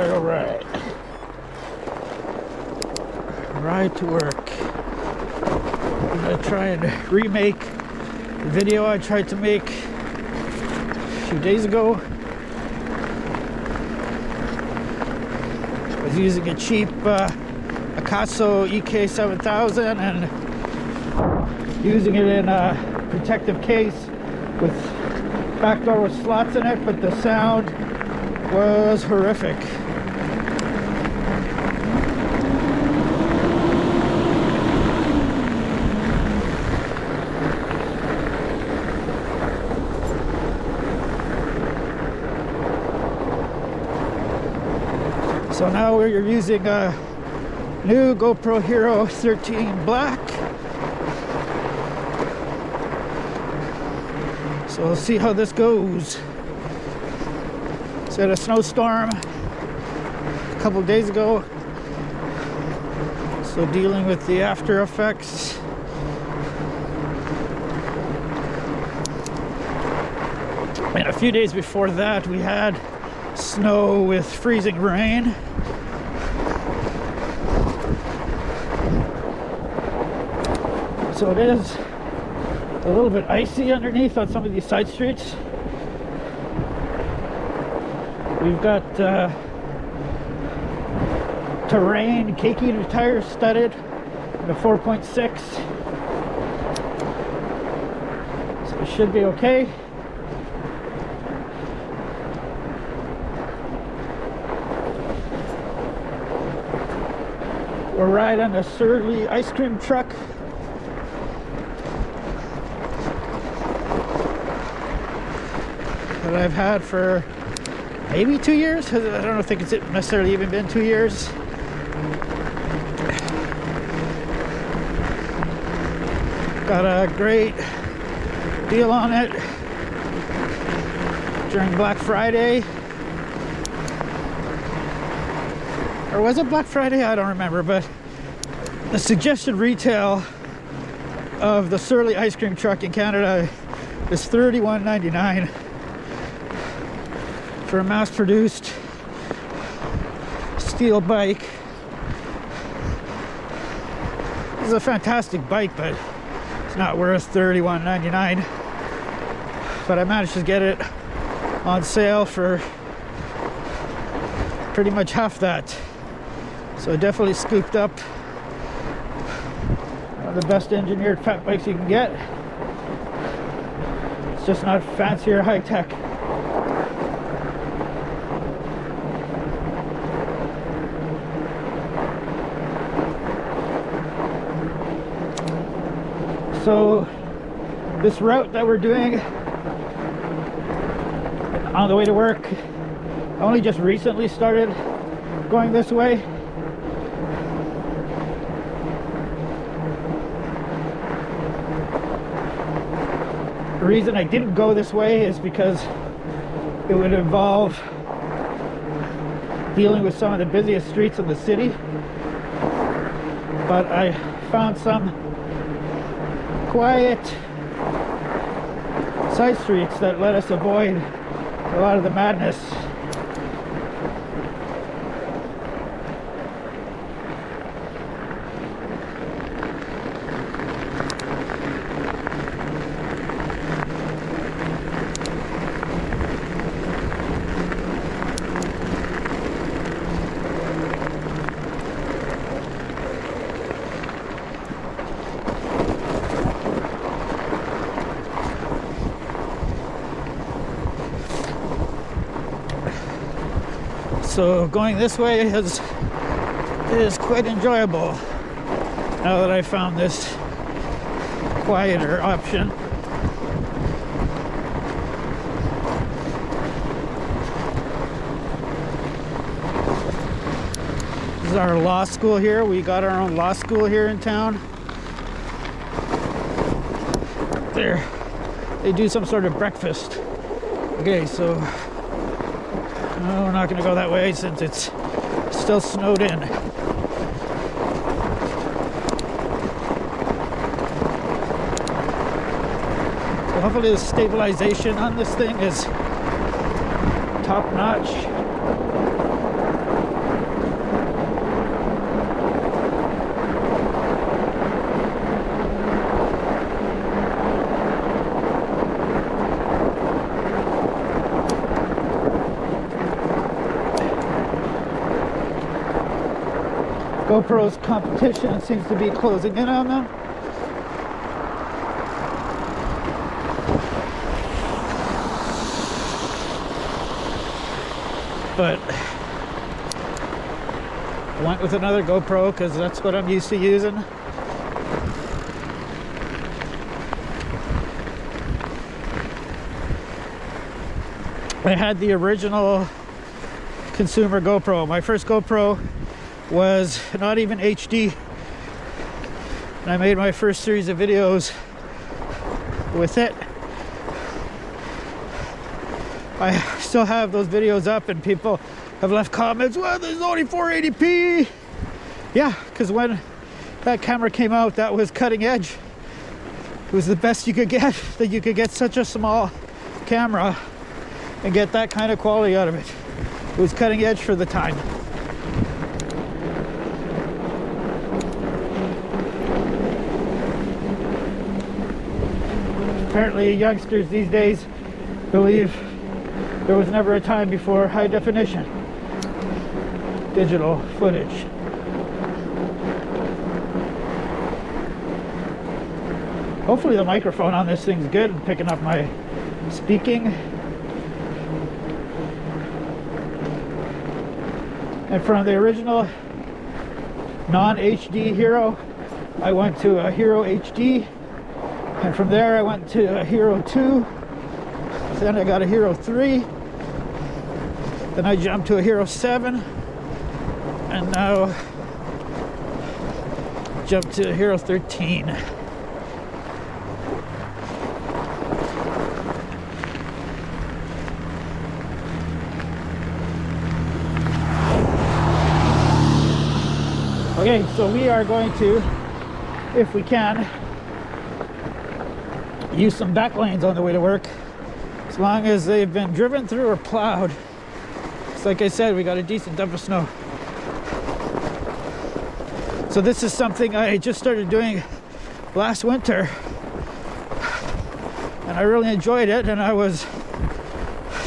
all right. Ride to work. I'm gonna try and remake the video I tried to make a few days ago. I was using a cheap Picasso EK7000 and using it in a protective case with back door with slots in it, but the sound was horrific. So now we're using a new GoPro Hero 13 Black. So we'll see how this goes. So had a snowstorm a couple days ago. So dealing with the after effects. And a few days before that we had snow with freezing rain. So it is a little bit icy underneath on some of these side streets. We've got terrain, cakey tires studded, and a 4.6. So it should be okay. We're riding on a Surly ice cream truck. That I've had for maybe 2 years. I don't think it's necessarily even been 2 years. Got a great deal on it during Black Friday. Or was it Black Friday? I don't remember, but the suggested retail of the Surly ice cream truck in Canada is $31.99 for a mass-produced steel bike. This is a fantastic bike, but it's not worth $31.99. But I managed to get it on sale for pretty much half that. So I definitely scooped up one of the best engineered fat bikes you can get. It's just not fancy or high tech. So this route that we're doing on the way to work, I only just recently started going this way. The reason I didn't go this way is because it would involve dealing with some of the busiest streets in the city. But I found some quiet side streets that let us avoid a lot of the madness. So going this way is quite enjoyable now that I found this quieter option. This is our law school here. We got our own law school here in town. There, they do some sort of breakfast. Okay, so no, we're not going to go that way since it's still snowed in. So hopefully the stabilization on this thing is top notch. GoPro's competition seems to be closing in on them. But I went with another GoPro because that's what I'm used to using. I had the original consumer GoPro. My first GoPro was not even HD. And I made my first series of videos with it. I still have those videos up and people have left comments, well, there's only 480p. Yeah, because when that camera came out, that was cutting edge. It was the best you could get, that you could get such a small camera and get that kind of quality out of it. It was cutting edge for the time. Apparently youngsters these days believe there was never a time before high definition digital footage. Hopefully the microphone on this thing's good and picking up my speaking. And from the original non-HD Hero, I went to a Hero HD. And from there I went to a Hero 2. Then I got a Hero 3. Then I jumped to a Hero 7. And now jumped to a Hero 13. Okay, so we are going to, if we can, use some back lanes on the way to work, as long as they've been driven through or plowed. It's like I said, we got a decent dump of snow. So this is something I just started doing last winter, and I really enjoyed it, and I was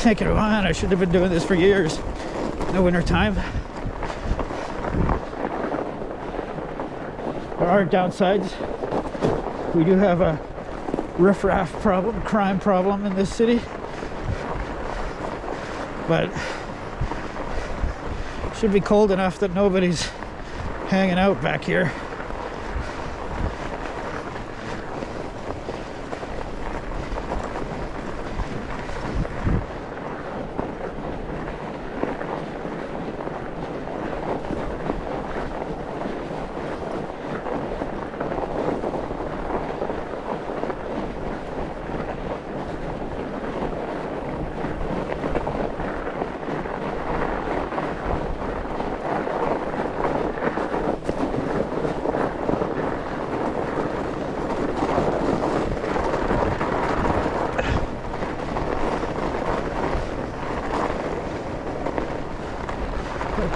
thinking, man, I should have been doing this for years in the winter time. There are downsides. We do have a riffraff problem, crime problem in this city, but it should be cold enough that nobody's hanging out back here.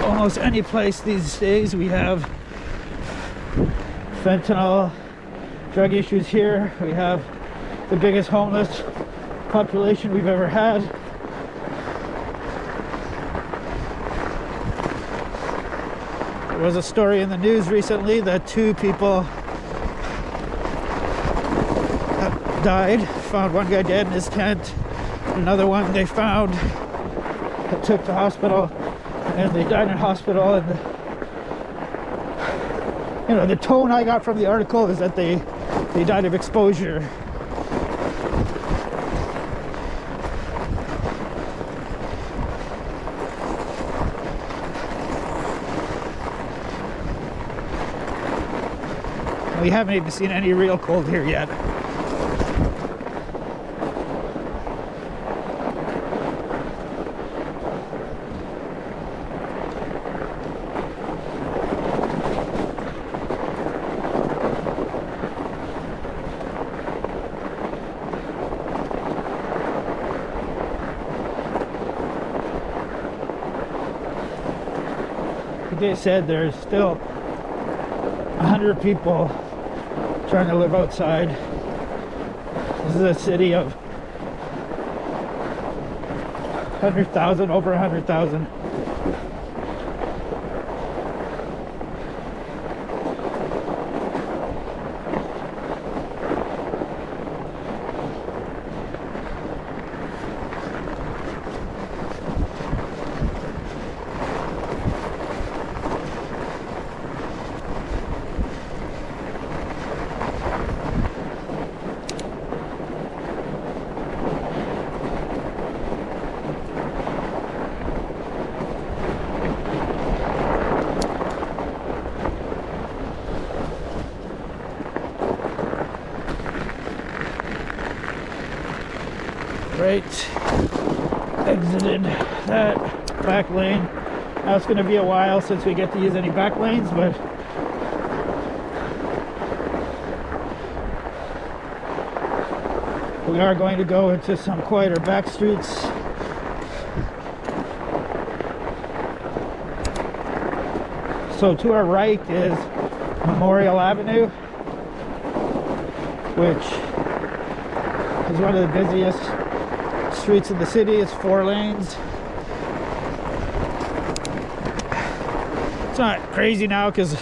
Almost any place these days we have fentanyl, drug issues here. We have the biggest homeless population we've ever had. There was a story in the news recently that 2 people died. Found one guy dead in his tent. Another one they found, took to hospital. And they died in hospital, and you know, the tone I got from the article is that they died of exposure. We haven't even seen any real cold here yet. They said there's still 100 people trying to live outside. This is a city of 100,000, over 100,000. right, exited that back lane. Now it's going to be a while since we get to use any back lanes, but we are going to go into some quieter back streets. So to our right is Memorial Avenue, which is one of the busiest streets in the city. It's 4 lanes. It's not crazy now because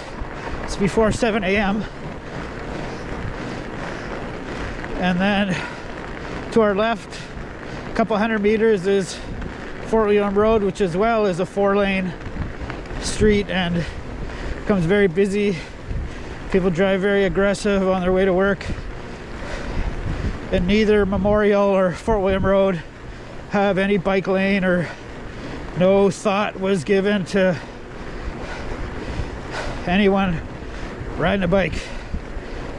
it's before 7 a.m. And then to our left, a couple hundred meters, is Fort William Road, which as well is a 4-lane street and becomes very busy. People drive very aggressive on their way to work. And neither Memorial or Fort William Road have any bike lane, or no thought was given to anyone riding a bike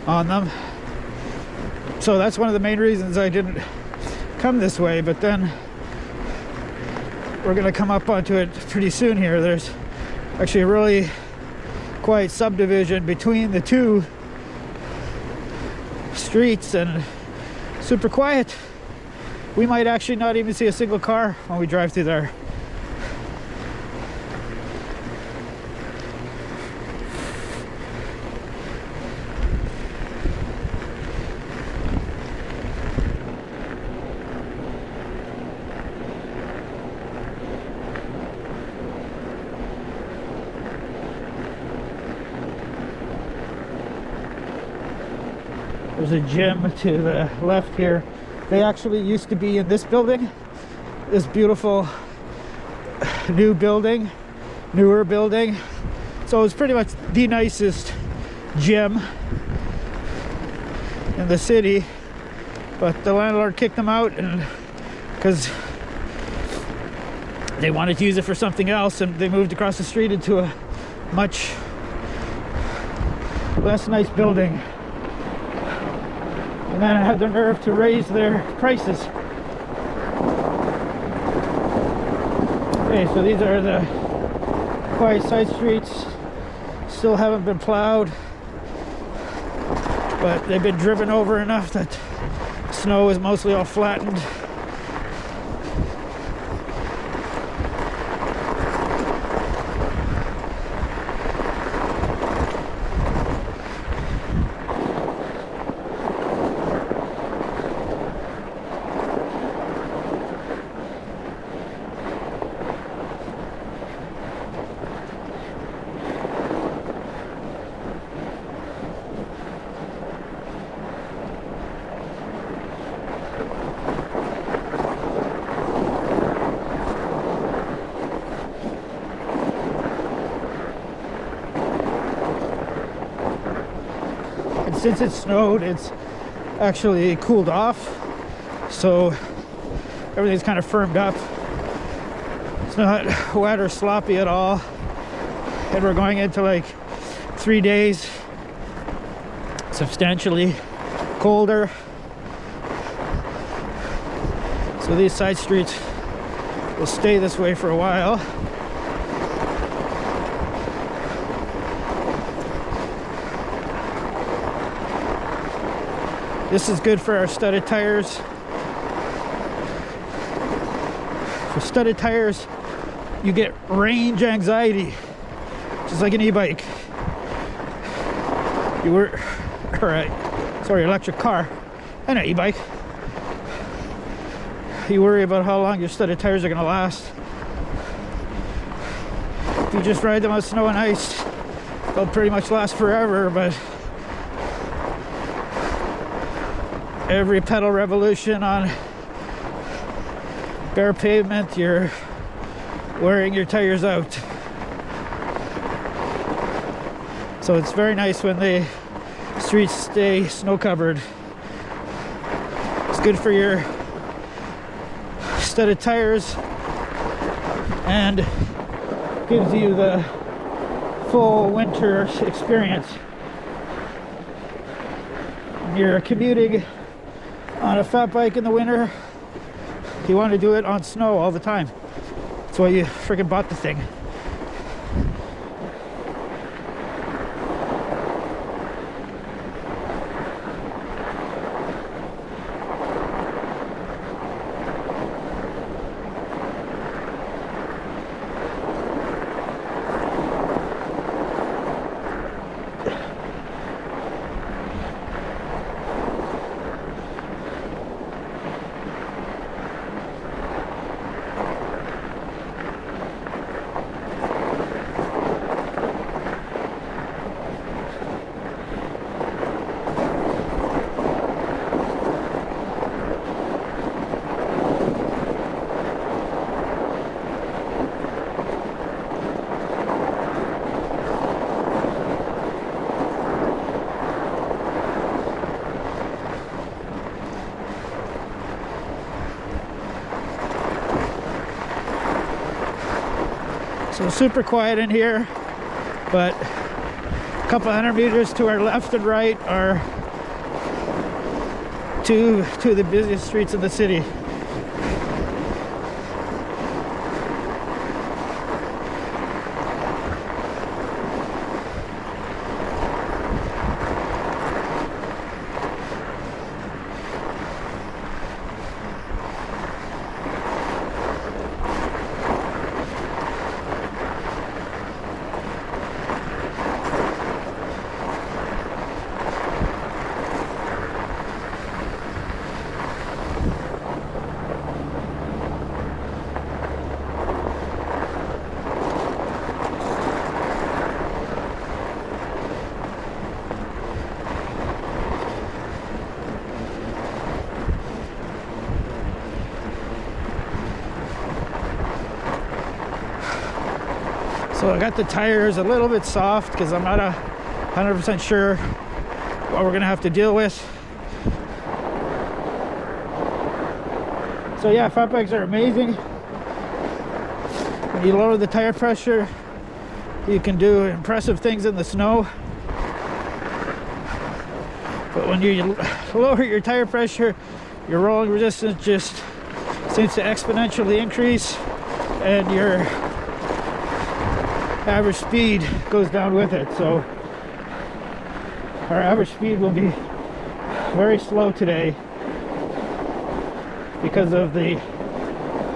on them. So that's one of the main reasons I didn't come this way. But then we're going to come up onto it pretty soon here. There's actually a really quiet subdivision between the 2 streets and super quiet. We might actually not even see a single car when we drive through there. There's a gym to the left here. They actually used to be in this building, this beautiful new building, newer building. So it's pretty much the nicest gym in the city, but the landlord kicked them out, and because they wanted to use it for something else, and they moved across the street into a much less nice building. And then I had the nerve to raise their prices. Okay, so these are the quiet side streets. Still haven't been plowed, but they've been driven over enough that snow is mostly all flattened. Since it snowed, it's actually cooled off, so everything's kind of firmed up. It's not wet or sloppy at all, and we're going into like 3 days substantially colder. So these side streets will stay this way for a while. This is good for our studded tires. For studded tires, you get range anxiety, just like an e-bike. You were, all right, sorry, electric car and an e-bike. You worry about how long your studded tires are gonna last. If you just ride them on snow and ice, they'll pretty much last forever, but every pedal revolution on bare pavement, you're wearing your tires out. So it's very nice when the streets stay snow covered. It's good for your studded tires and gives you the full winter experience. When you're commuting on a fat bike in the winter, He wanted to do it on snow all the time. That's why you freaking bought the thing. So super quiet in here, but a couple hundred meters to our left and right are two of the busiest streets in the city. So I got the tires a little bit soft because I'm not 100% sure what we're gonna have to deal with. So yeah, fat bikes are amazing. When you lower the tire pressure, you can do impressive things in the snow. But when you lower your tire pressure, your rolling resistance just seems to exponentially increase, and your average speed goes down with it. So our average speed will be very slow today because of the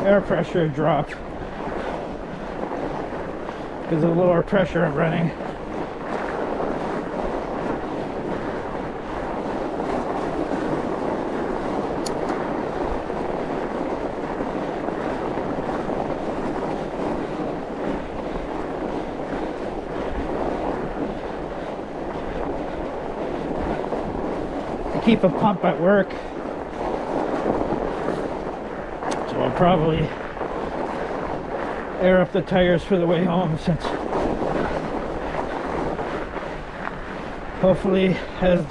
air pressure drop, because of the lower pressure I'm running. Keep a pump at work, so I'll probably air up the tires for the way home, since hopefully as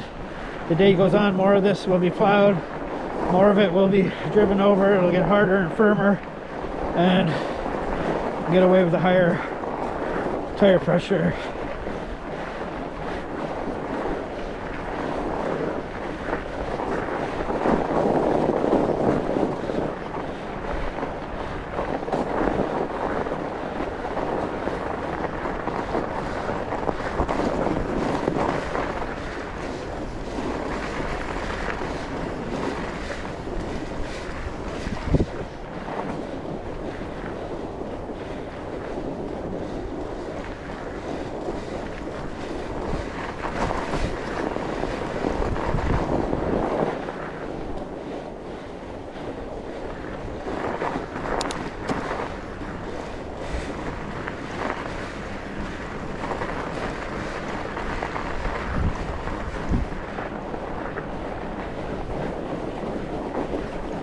the day goes on, more of this will be plowed, more of it will be driven over, it'll get harder and firmer, and get away with the higher tire pressure.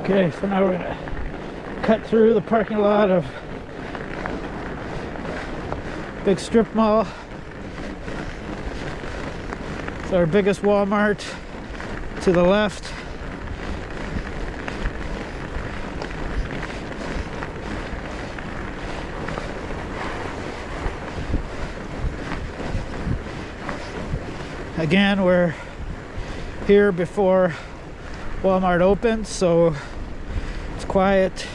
Okay, so now we're gonna cut through the parking lot of big strip mall. It's our biggest Walmart to the left. Again, we're here before Walmart opens, so it's quiet.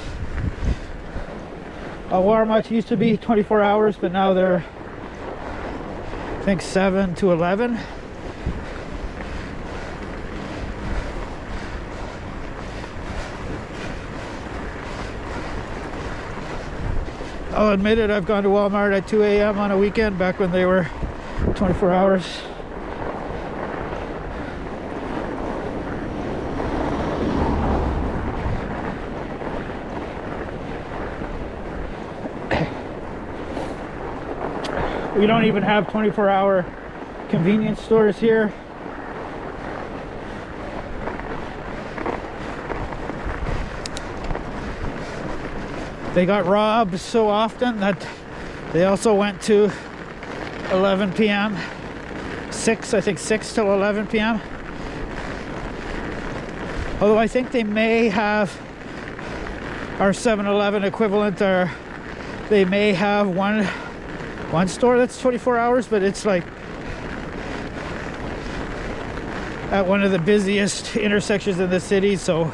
Walmart used to be 24 hours, but now they're, I think, 7 to 11. I'll admit it, I've gone to Walmart at 2 a.m. on a weekend back when they were 24 hours. We don't even have 24-hour convenience stores here. They got robbed so often that they also went to 11 p.m. 6 till 11 p.m. Although I think they may have our 7-Eleven equivalent, or they may have one store that's 24 hours, but it's like at one of the busiest intersections in the city, so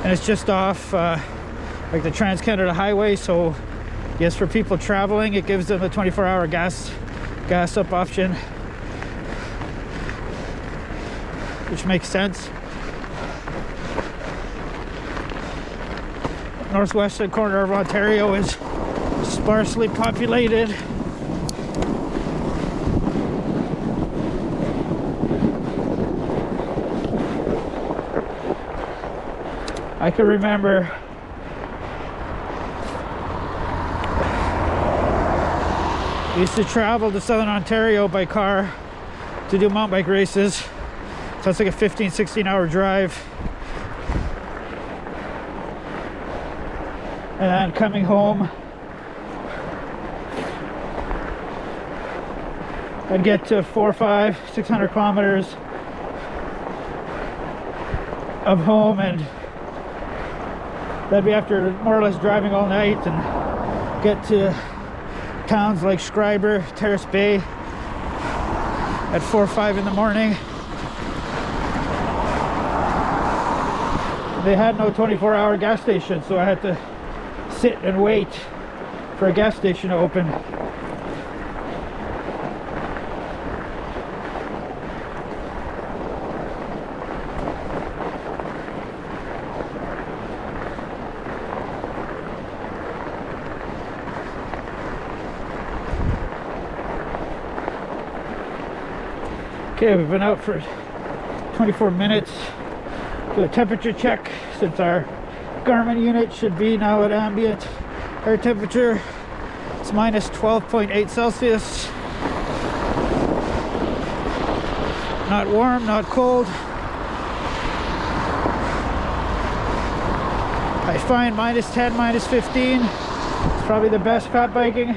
and it's just off like the Trans-Canada Highway, so yes, for people traveling it gives them the 24-hour gas up option, which makes sense. Northwestern corner of Ontario is sparsely populated. I can remember I used to travel to Southern Ontario by car to do mountain bike races. So it's like a 15-16 hour drive. And then coming home, I'd get to 400, 500, 600 kilometers of home, and that'd be after more or less driving all night, and get to towns like Schreiber, Terrace Bay at 4 or 5 in the morning. They had no 24-hour gas station, so I had to sit and wait for a gas station to open. Okay, we've been out for 24 minutes. Do a temperature check, since our Garmin unit should be now at ambient air temperature. It's minus 12.8 Celsius. Not warm, not cold. I find minus 10, minus 15 is probably the best fat biking.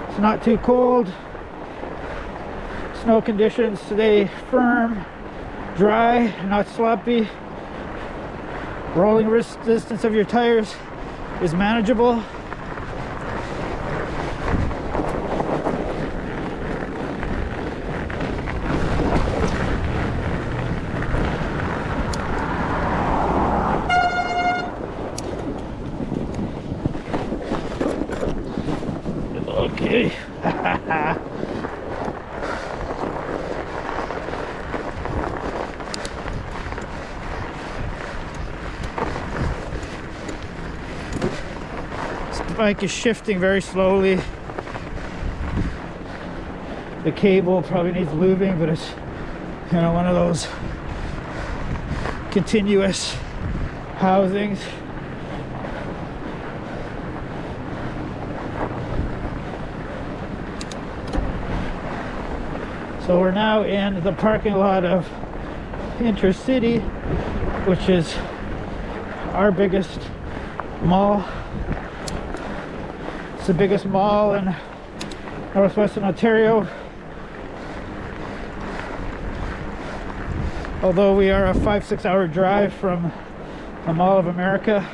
It's not too cold. Snow conditions today firm, dry, not sloppy. Rolling resistance of your tires is manageable. Okay. Bike is shifting very slowly. The cable probably needs lubing, but it's, you know, one of those continuous housings. So we're now in the parking lot of Intercity, which is our biggest mall. It's the biggest mall in Northwestern Ontario. Although we are a 5-6 hour drive from the Mall of America.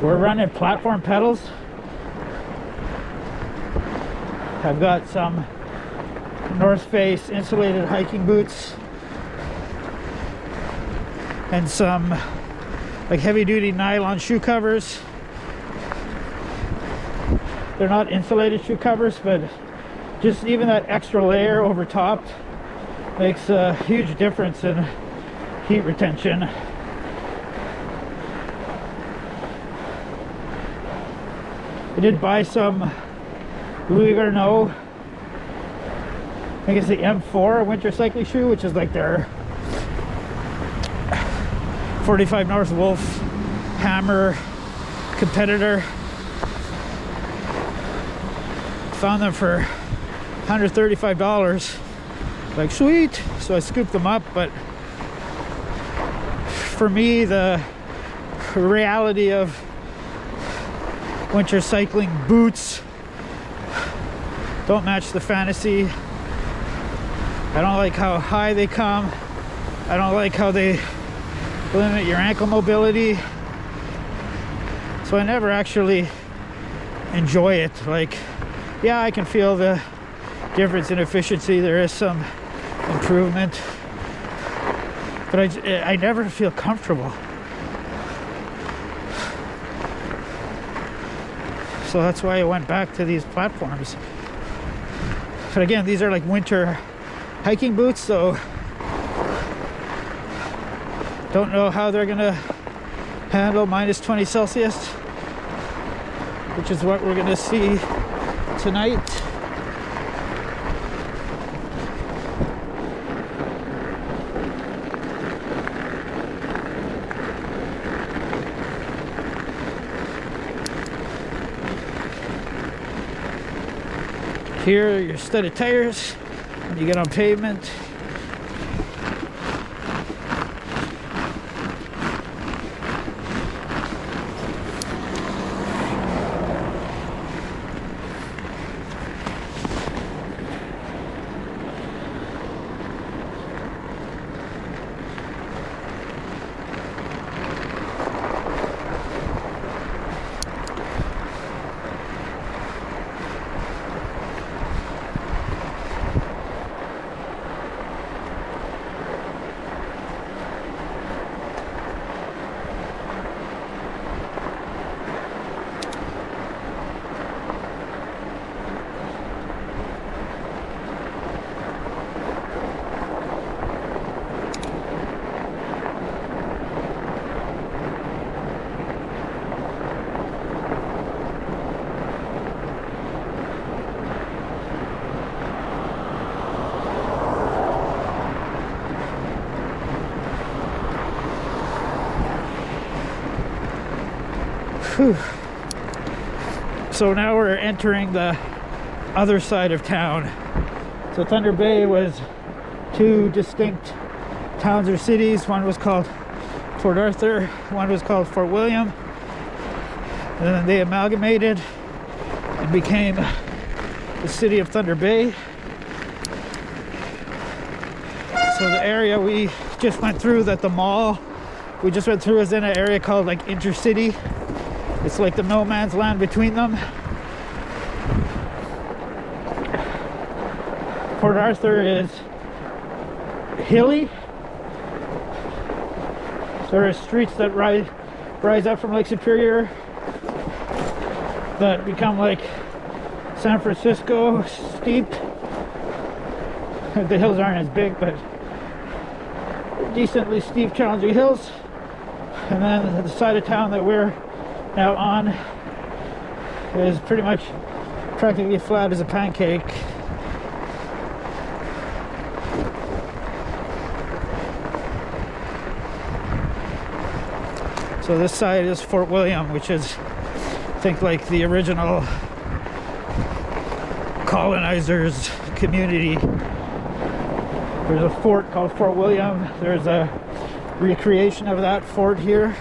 We're running platform pedals. I've got some North Face insulated hiking boots and some like heavy duty nylon shoe covers. They're not insulated shoe covers, but just even that extra layer over top makes a huge difference in heat retention. I did buy some, believe it or no, I think it's the M4 winter cycling shoe, which is like their 45 North Wolf Hammer competitor. Found them for $135. Like, sweet. So I scooped them up, but for me, the reality of winter cycling boots don't match the fantasy. I don't like how high they come. I don't like how they limit your ankle mobility. So I never actually enjoy it. Like, yeah, I can feel the difference in efficiency. There is some improvement, but I never feel comfortable. So that's why I went back to these platforms. But again, these are like winter hiking boots, so don't know how they're gonna handle minus 20 Celsius, which is what we're gonna see tonight. Here are your studded tires when you get on pavement. Whew. So now we're entering the other side of town. So Thunder Bay was two distinct towns or cities. One was called Port Arthur, one was called Fort William, and then they amalgamated and became the city of Thunder Bay. So the area we just went through, that the mall we just went through, is in an area called like Intercity. It's like the no man's land between them. Port Arthur is hilly. There are streets that rise up from Lake Superior that become like San Francisco steep. The hills aren't as big, but decently steep, challenging hills. And then the side of town that we're now on is pretty much practically flat as a pancake. So this side is Fort William, which is, I think, like the original colonizers' community. There's a fort called Fort William. There's a recreation of that fort here.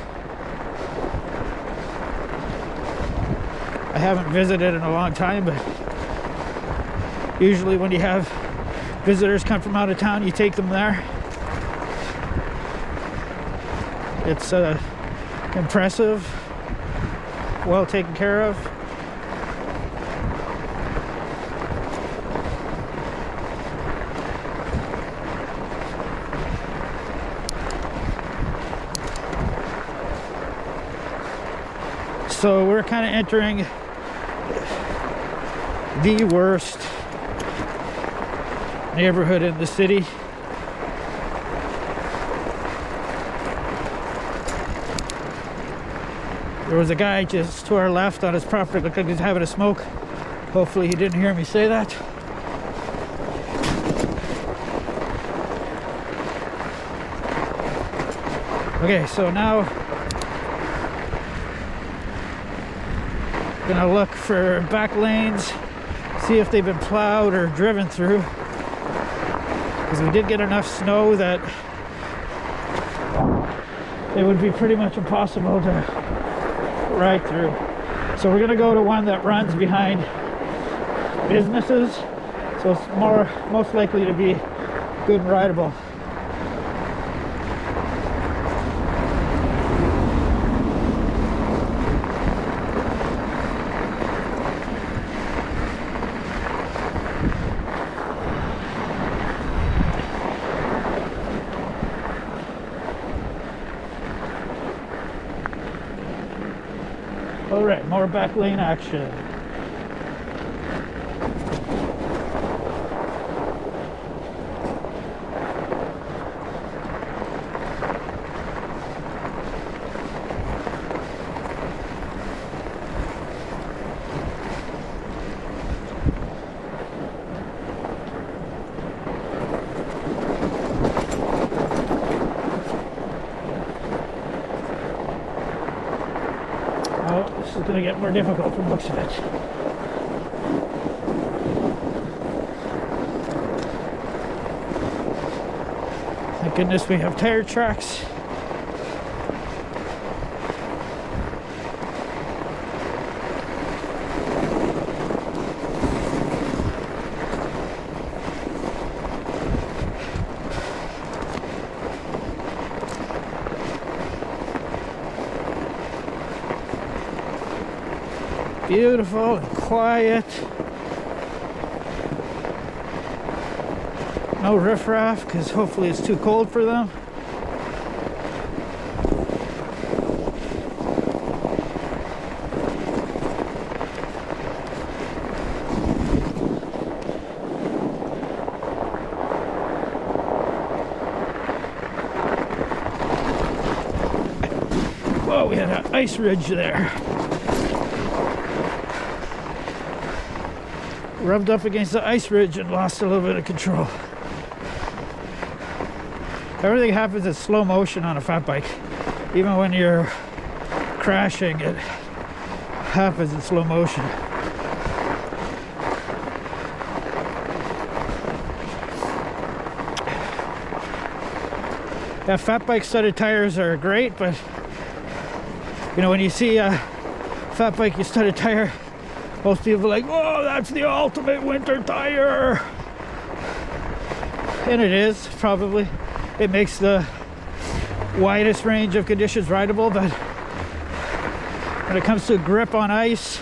I haven't visited in a long time, but usually when you have visitors come from out of town, you take them there. It's impressive. well taken care of. So we're kind of entering the worst neighborhood in the city. There was a guy just to our left on his property, looked like he was having a smoke. Hopefully he didn't hear me say that. Okay, so now gonna look for back lanes, see if they've been plowed or driven through, because we did get enough snow that it would be pretty much impossible to ride through. So we're gonna go to one that runs behind businesses, so it's most likely to be good and rideable. All right, more back lane action. Oh, this is going to get more difficult from the looks of it. Thank goodness we have tire tracks. Beautiful and quiet. No riffraff, because hopefully it's too cold for them. Whoa, we had an ice ridge there. Rubbed up against the ice ridge and lost a little bit of control. Everything happens in slow motion on a fat bike. Even when you're crashing, it happens in slow motion. Yeah, fat bike studded tires are great, but you know, when you see a fat bike with studded tire, most people are like, "Oh, that's the ultimate winter tire," and it is probably. It makes the widest range of conditions rideable, but when it comes to grip on ice,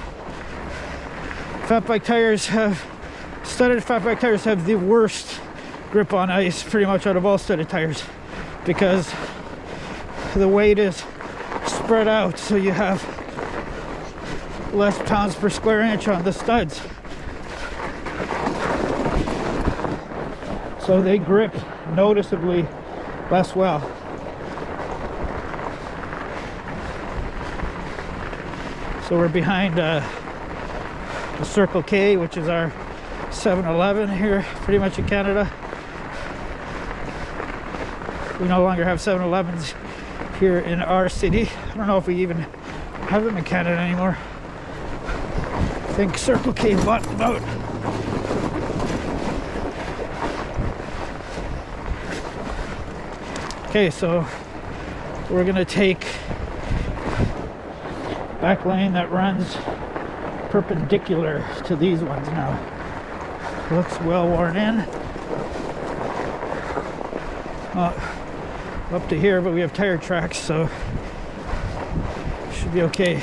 studded fat bike tires have the worst grip on ice pretty much out of all studded tires, because the weight is spread out, so you have less pounds per square inch on the studs, so they grip noticeably less well. So we're behind the Circle K, which is our 7-Eleven here pretty much in Canada. We no longer have 7-Elevens here in our city. I don't know if we even have them in Canada anymore. I think Circle K bought them out. Okay, so we're gonna take back lane that runs perpendicular to these ones now. Looks well worn in. Up to here, but we have tire tracks, so should be okay.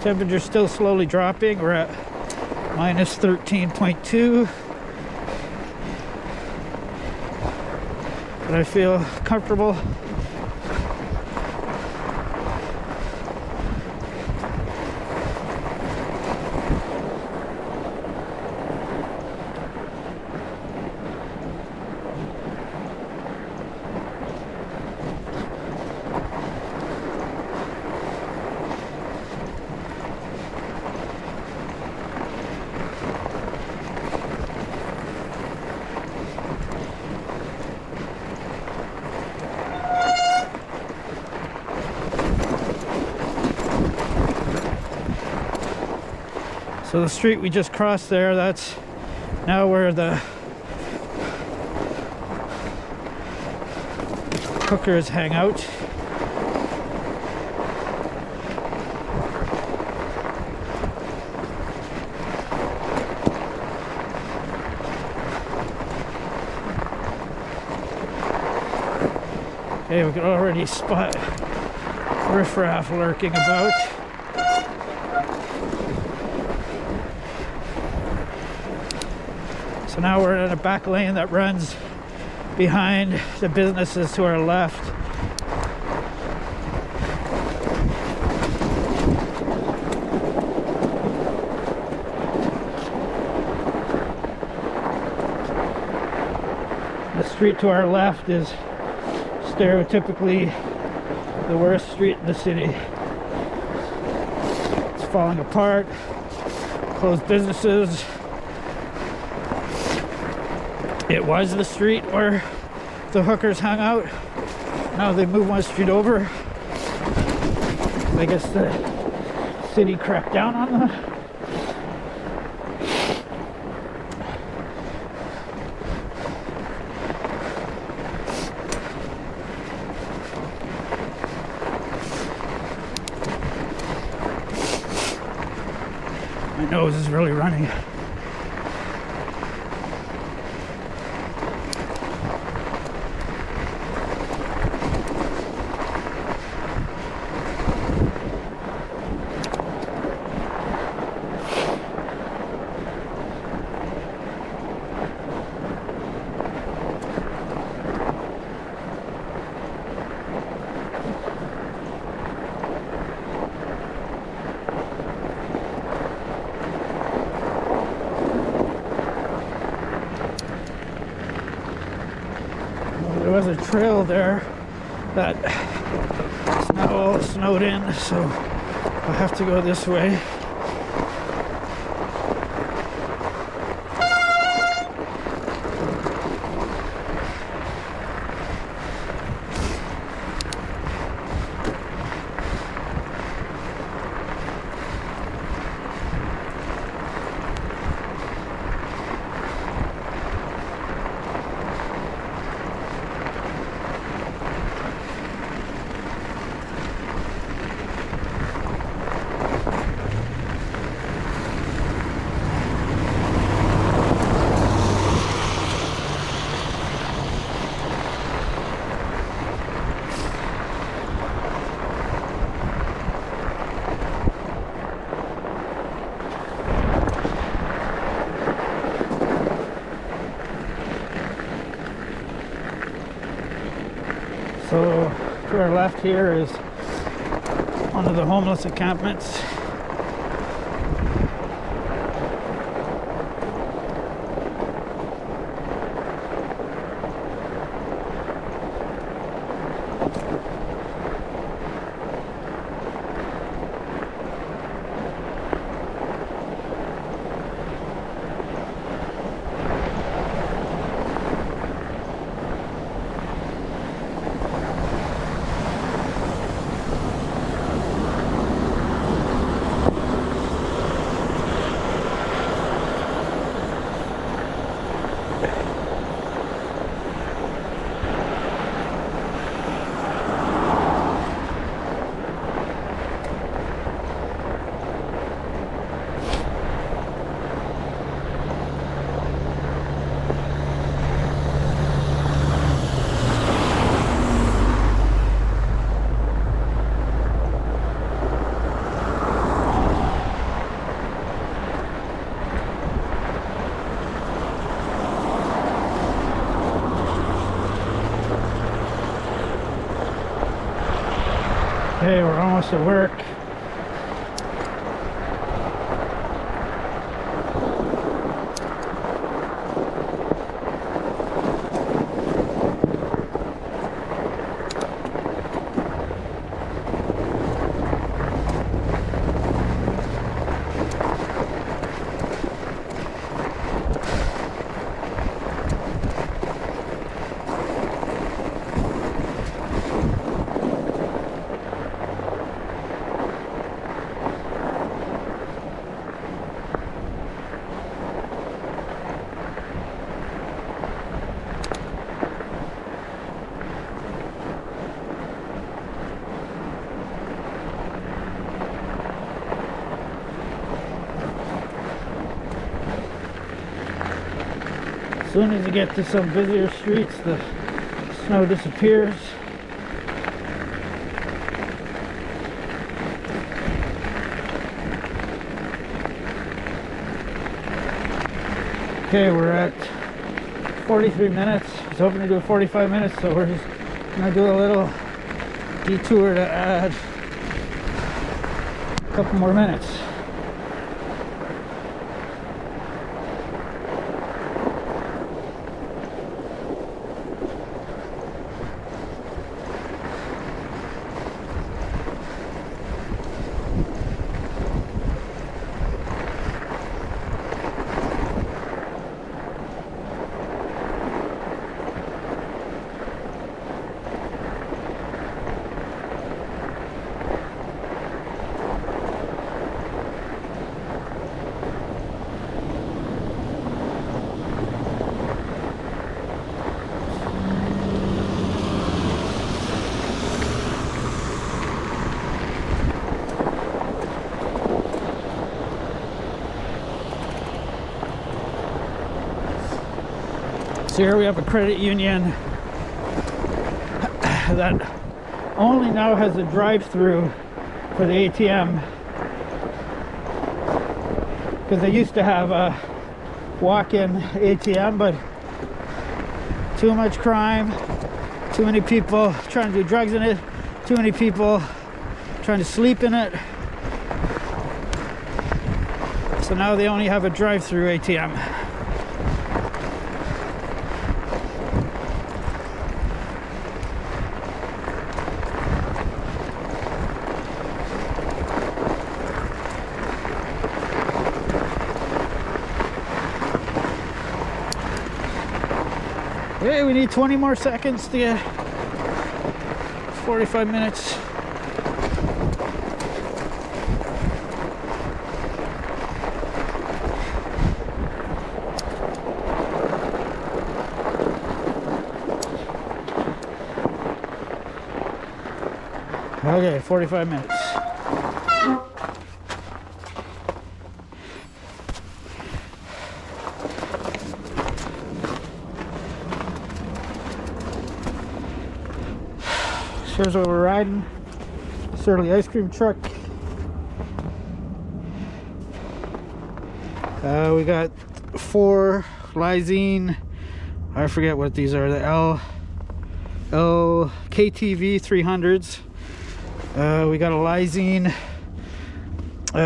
Temperature's still slowly dropping. We're at minus 13.2. But I feel comfortable. So the street we just crossed there, that's now where the hookers hang out. Okay, we can already spot riffraff lurking about. So now we're in a back lane that runs behind the businesses to our left. The street to our left is stereotypically the worst street in the city. It's falling apart, closed businesses. It was the street where the hookers hung out. Now they moved one street over. I guess the city cracked down on them. My nose is really running. There was a trail there that is now all snowed in, so I'll have to go this way. So to our left here is one of the homeless encampments. Okay, we're almost at work. As soon as you get to some busier streets, the snow disappears. Okay, we're at 43 minutes. I was hoping to do 45 minutes, so we're just gonna do a little detour to add a couple more minutes. So here we have a credit union that only now has a drive-through for the ATM, because they used to have a walk-in ATM, but too much crime, too many people trying to do drugs in it, too many people trying to sleep in it. So now they only have a drive-through ATM. Okay, we need 20 more seconds to get 45 minutes. Okay, 45 minutes. Here's where we're riding. Surly ice cream truck. We got 4 lysine. I forget what these are. The KTV 300s. We got a lysine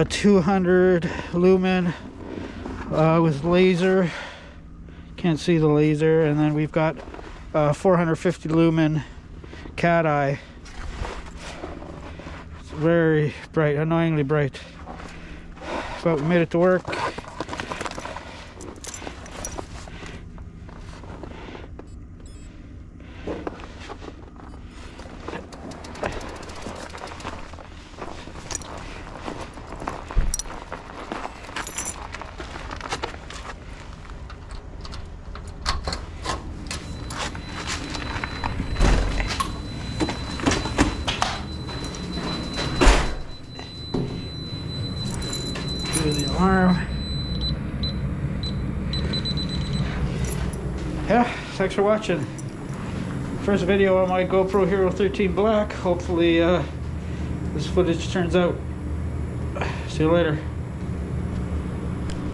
200 lumen with laser. Can't see the laser. And then we've got 450 lumen cat eye. It's very bright, annoyingly bright. But we made it to work. The alarm. Yeah, thanks for watching. First video on my GoPro Hero 13 Black. Hopefully this footage turns out. See you later.